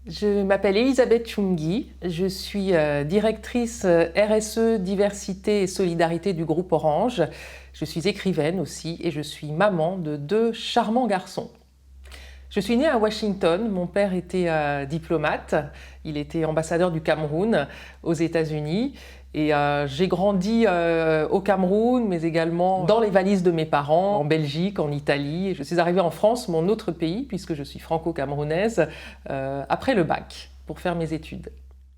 Je m'appelle Elisabeth Chungui, je suis directrice RSE, diversité et solidarité du groupe Orange. Je suis écrivaine aussi et je suis maman de 2 charmants garçons. Je suis née à Washington, mon père était diplomate, il était ambassadeur du Cameroun aux États-Unis et j'ai grandi au Cameroun mais également dans les valises de mes parents, en Belgique, en Italie. Je suis arrivée en France, mon autre pays, puisque je suis franco-camerounaise, après le bac pour faire mes études.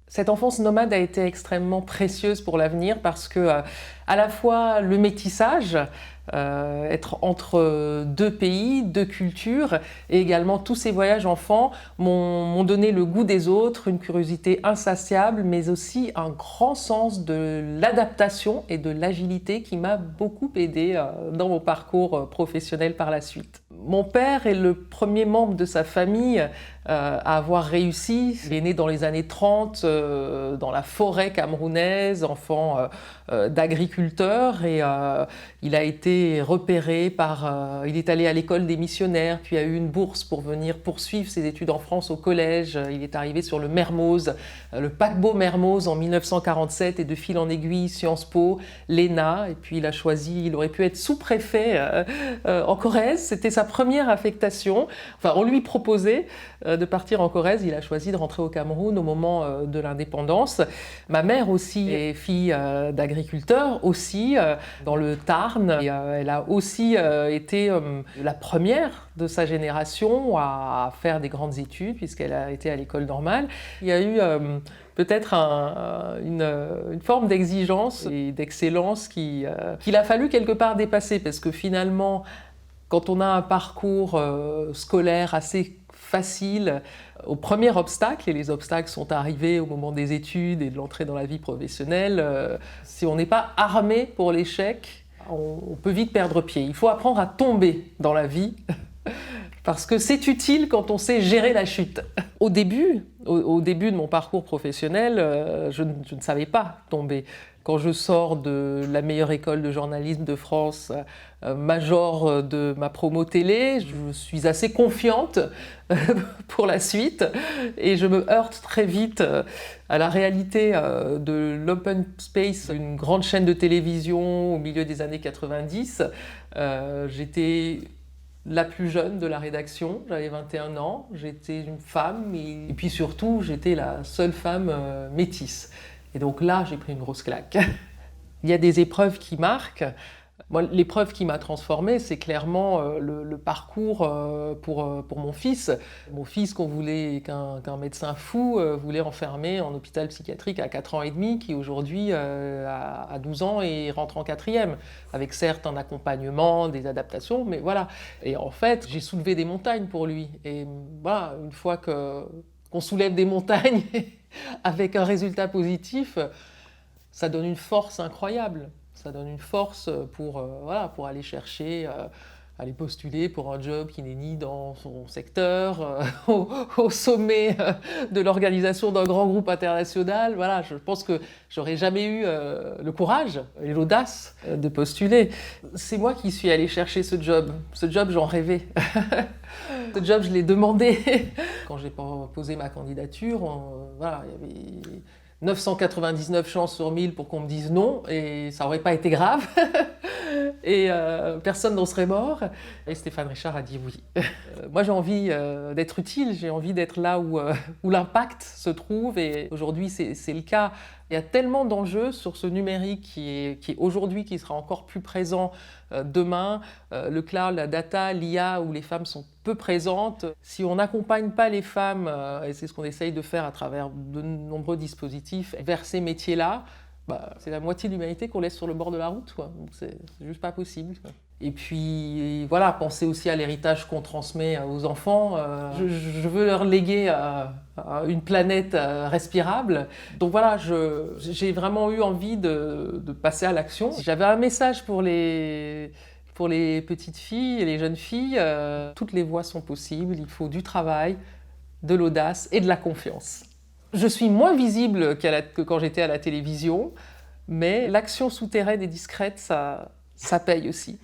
Cette enfance nomade a été extrêmement précieuse pour l'avenir parce que à la fois le métissage, être entre 2 pays, 2 cultures, et également tous ces voyages enfants m'ont donné le goût des autres, une curiosité insatiable, mais aussi un grand sens de l'adaptation et de l'agilité qui m'a beaucoup aidée dans mon parcours professionnel par la suite. Mon père est le premier membre de sa famille à avoir réussi. Il est né dans les années 30 dans la forêt camerounaise, enfant d'agriculteur, et il a été repéré par... il est allé à l'école des missionnaires, puis a eu une bourse pour venir poursuivre ses études en France au collège. Il est arrivé sur le Mermoz, le paquebot Mermoz en 1947, et de fil en aiguille, Sciences Po, l'ENA, et puis il a choisi, il aurait pu être sous-préfet en Corrèze, c'était sa première affectation. Enfin, on lui proposait de partir en Corrèze, il a choisi de rentrer au Cameroun au moment de l'indépendance. Ma mère aussi est fille d'agriculteur, aussi dans le Tarn, et elle a aussi été la première de sa génération à faire des grandes études, puisqu'elle a été à l'école normale. Il y a eu peut-être une forme d'exigence et d'excellence qu'il a fallu quelque part dépasser, parce que finalement, quand on a un parcours scolaire assez facile, au premier obstacle, et les obstacles sont arrivés au moment des études et de l'entrée dans la vie professionnelle, si on n'est pas armé pour l'échec, on peut vite perdre pied. Il faut apprendre à tomber dans la vie, parce que c'est utile quand on sait gérer la chute. Au début de mon parcours professionnel, je ne savais pas tomber. Quand je sors de la meilleure école de journalisme de France, major de ma promo télé, je suis assez confiante pour la suite, et je me heurte très vite à la réalité de l'open space, une grande chaîne de télévision au milieu des années 90. J'étais la plus jeune de la rédaction, j'avais 21 ans, j'étais une femme, et puis surtout j'étais la seule femme métisse. Et donc là, j'ai pris une grosse claque. Il y a des épreuves qui marquent. Moi, l'épreuve qui m'a transformée, c'est clairement le parcours pour mon fils. Mon fils qu'un médecin fou voulait enfermer en hôpital psychiatrique à 4 ans et demi, qui aujourd'hui a 12 ans et rentre en 4e, avec certes un accompagnement, des adaptations, mais voilà. Et en fait, j'ai soulevé des montagnes pour lui. Et voilà, une fois qu'on soulève des montagnes avec un résultat positif, ça donne une force incroyable. Ça donne une force pour aller chercher, aller postuler pour un job qui n'est ni dans son secteur, au sommet de l'organisation d'un grand groupe international. Voilà, je pense que j'aurais jamais eu le courage et l'audace de postuler. C'est moi qui suis allée chercher ce job. Ce job, j'en rêvais. Ce job, je l'ai demandé. Quand j'ai posé ma candidature, voilà, il y avait 999 chances sur 1000 pour qu'on me dise non, et ça n'aurait pas été grave. Et personne n'en serait mort. Et Stéphane Richard a dit oui. Moi, j'ai envie d'être utile, j'ai envie d'être là où l'impact se trouve, et aujourd'hui, c'est le cas. Il y a tellement d'enjeux sur ce numérique qui est aujourd'hui, qui sera encore plus présent demain. Le cloud, la data, l'IA, où les femmes sont peu présentes. Si on n'accompagne pas les femmes, et c'est ce qu'on essaye de faire à travers de nombreux dispositifs, vers ces métiers-là, c'est la moitié de l'humanité qu'on laisse sur le bord de la route, quoi. C'est juste pas possible, quoi. Et puis voilà, penser aussi à l'héritage qu'on transmet aux enfants. Je veux leur léguer une planète respirable. Donc voilà, j'ai vraiment eu envie de passer à l'action. J'avais un message pour les petites filles et les jeunes filles. Toutes les voies sont possibles, il faut du travail, de l'audace et de la confiance. Je suis moins visible que quand j'étais à la télévision, mais l'action souterraine et discrète, ça paye aussi.